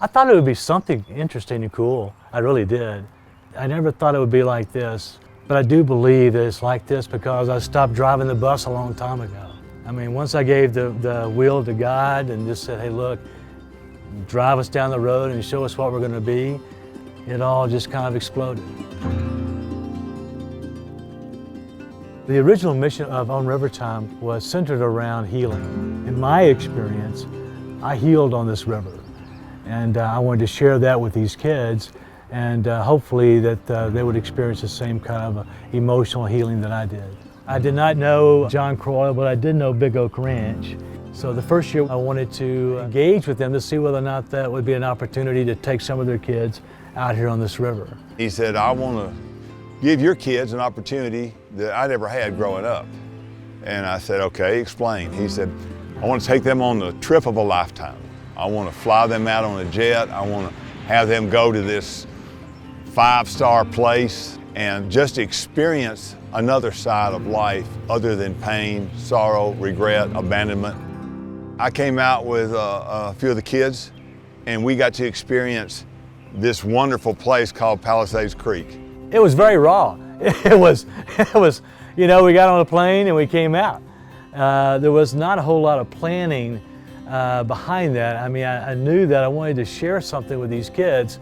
I thought it would be something interesting and cool. I really did. I never thought it would be like this, but I do believe that it's like this because I stopped driving the bus a long time ago. I mean, once I gave the wheel to God and just said, hey, look, drive us down the road and show us what we're going to be, it all just kind of exploded. The original mission of On River Time was centered around healing. In my experience, I healed on this river. And I wanted to share that with these kids, and hopefully that they would experience the same kind of emotional healing that I did. I did not know John Croyle, but I did know Big Oak Ranch. So the first year I wanted to engage with them to see whether or not that would be an opportunity to take some of their kids out here on this river. He said, I want to give your kids an opportunity that I never had growing up. And I said, okay, explain. He said, I want to take them on the trip of a lifetime. I want to fly them out on a jet. I want to have them go to this 5-star place and just experience another side of life other than pain, sorrow, regret, abandonment. I came out with a few of the kids, and we got to experience this wonderful place called Palisades Creek. It was very raw. It was, you know, we got on a plane and we came out. There was not a whole lot of planning behind that. I mean, I knew that I wanted to share something with these kids,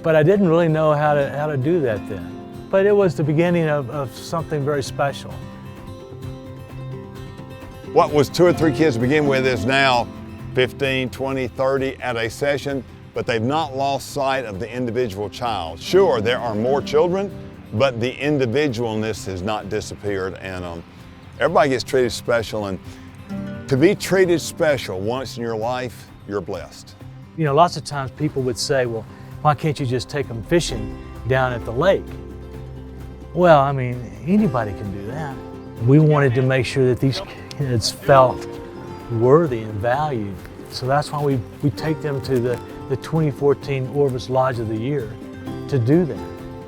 but I didn't really know how to do that then. But it was the beginning of something very special. What was 2 or 3 kids to begin with is now 15, 20, 30 at a session, but they've not lost sight of the individual child. Sure, there are more children, but the individualness has not disappeared, and everybody gets treated special. And to be treated special once in your life, you're blessed. You know, lots of times people would say, well, why can't you just take them fishing down at the lake? Well, I mean, anybody can do that. We wanted to make sure that these kids felt worthy and valued. So that's why we take them to the 2014 Orvis Lodge of the Year to do that.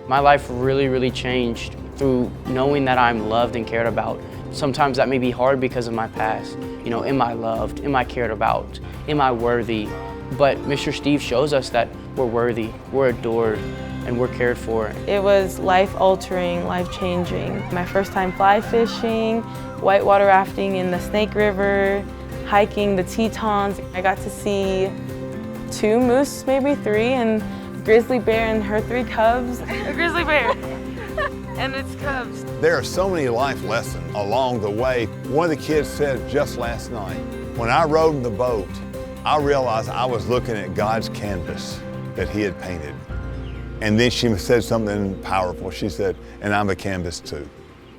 My life really, really changed through knowing that I'm loved and cared about. Sometimes that may be hard because of my past. You know, am I loved? Am I cared about? Am I worthy? But Mr. Steve shows us that we're worthy, we're adored, and we're cared for. It was life-altering, life-changing. My first time fly fishing, whitewater rafting in the Snake River, hiking the Tetons. I got to see 2 moose, maybe 3, and a grizzly bear and her 3 cubs. A grizzly bear and its cubs. There are so many life lessons along the way. One of the kids said just last night, when I rode in the boat, I realized I was looking at God's canvas that He had painted. And then she said something powerful. She said, and I'm a canvas too.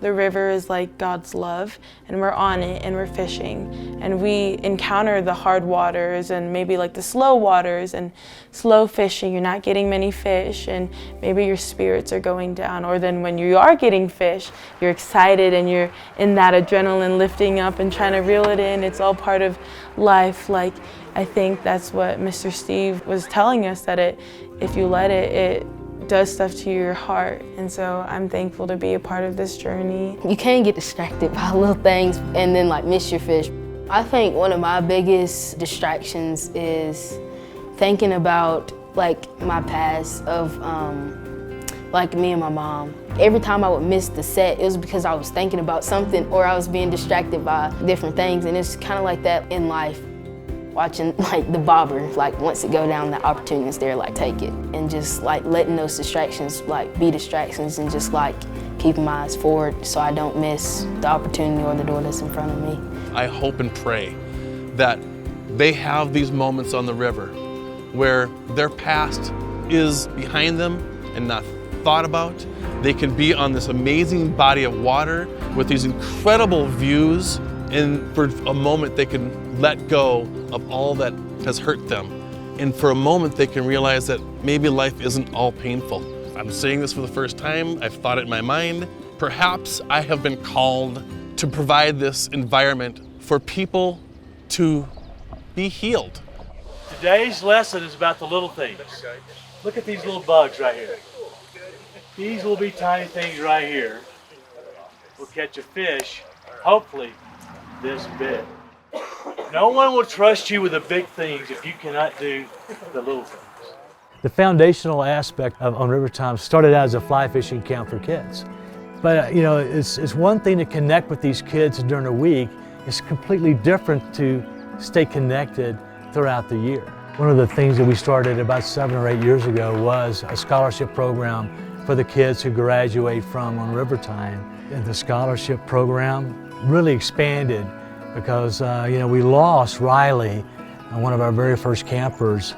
The river is like God's love, and we're on it and we're fishing. And we encounter the hard waters and maybe like the slow waters and slow fishing. You're not getting many fish and maybe your spirits are going down. Or then when you are getting fish, you're excited and you're in that adrenaline lifting up and trying to reel it in. It's all part of life. Like, I think that's what Mr. Steve was telling us, that if you let it does stuff to your heart. And so I'm thankful to be a part of this journey. You can get distracted by little things and then like miss your fish. I think one of my biggest distractions is thinking about like my past of like me and my mom. Every time I would miss the set, it was because I was thinking about something or I was being distracted by different things, and it's kind of like that in life. Watching like the bobber, like once it go down, the opportunity is there, like take it. And just like letting those distractions like be distractions and just like keeping my eyes forward so I don't miss the opportunity or the door that's in front of me. I hope and pray that they have these moments on the river where their past is behind them and not thought about. They can be on this amazing body of water with these incredible views, and for a moment they can let go of all that has hurt them. And for a moment they can realize that maybe life isn't all painful. I'm saying this for the first time, I've thought it in my mind. Perhaps I have been called to provide this environment for people to be healed. Today's lesson is about the little things. Look at these little bugs right here. These will be tiny things right here. We'll catch a fish, hopefully this big. No one will trust you with the big things if you cannot do the little things. The foundational aspect of On River Time started out as a fly fishing camp for kids. But you know, it's one thing to connect with these kids during a week. It's completely different to stay connected throughout the year. One of the things that we started about 7 or 8 years ago was a scholarship program for the kids who graduate from On River Time. And the scholarship program really expanded because you know, we lost Riley, one of our very first campers.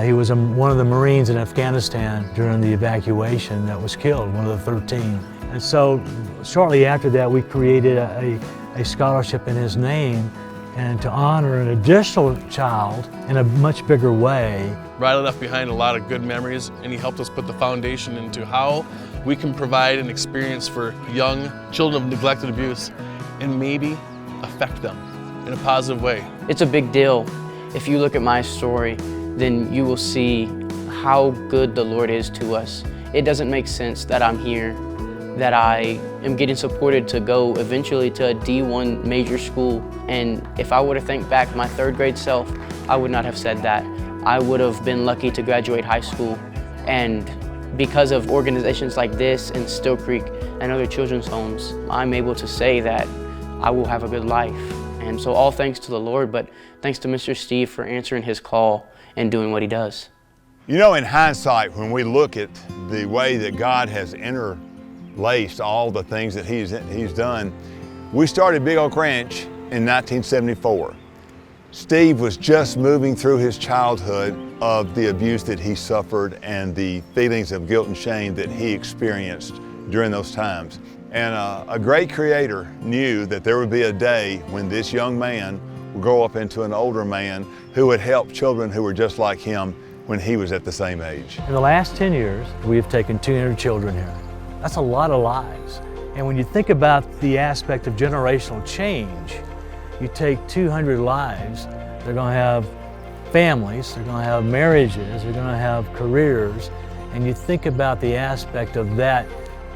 He was one of the Marines in Afghanistan during the evacuation that was killed, one of the 13. And so shortly after that, we created a scholarship in his name and to honor an additional child in a much bigger way. Riley left behind a lot of good memories, and he helped us put the foundation into how we can provide an experience for young children of neglect and abuse and maybe affect them in a positive way. It's a big deal. If you look at my story, then you will see how good the Lord is to us. It doesn't make sense that I'm here, that I am getting supported to go eventually to a D1 major school. And if I would have think back my 3rd grade self, I would not have said that. I would have been lucky to graduate high school. And because of organizations like this and Still Creek and other children's homes, I'm able to say that I will have a good life. And so all thanks to the Lord, but thanks to Mr. Steve for answering his call and doing what he does. You know, in hindsight, when we look at the way that God has interlaced all the things that he's done, we started Big Oak Ranch in 1974. Steve was just moving through his childhood of the abuse that he suffered and the feelings of guilt and shame that he experienced during those times. And a great creator knew that there would be a day when this young man would grow up into an older man who would help children who were just like him when he was at the same age. In the last 10 years, we have taken 200 children here. That's a lot of lives. And when you think about the aspect of generational change, you take 200 lives, they're going to have families, they're going to have marriages, they're going to have careers, and you think about the aspect of that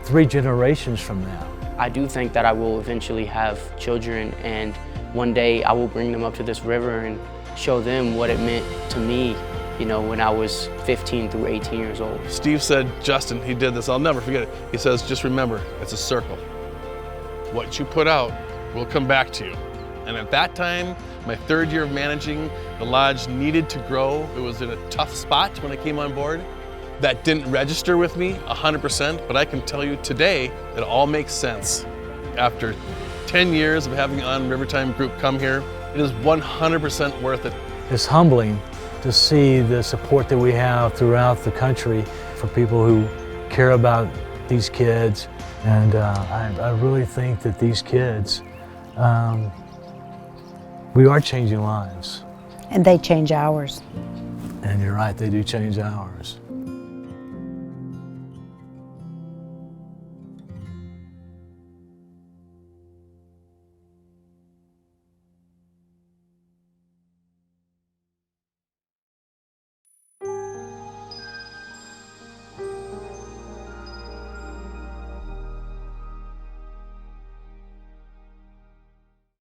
3 generations from now. I do think that I will eventually have children, and one day I will bring them up to this river and show them what it meant to me, you know, when I was 15 through 18 years old. Steve said, Justin, he did this, I'll never forget it. He says, just remember, it's a circle. What you put out will come back to you. And at that time, my 3rd year of managing, the lodge needed to grow. It was in a tough spot when I came on board. That didn't register with me 100%, but I can tell you today, it all makes sense. After 10 years of having On River Time group come here, it is 100% worth it. It's humbling to see the support that we have throughout the country for people who care about these kids. And I really think that these kids, we are changing lives. And they change ours. And you're right, they do change ours.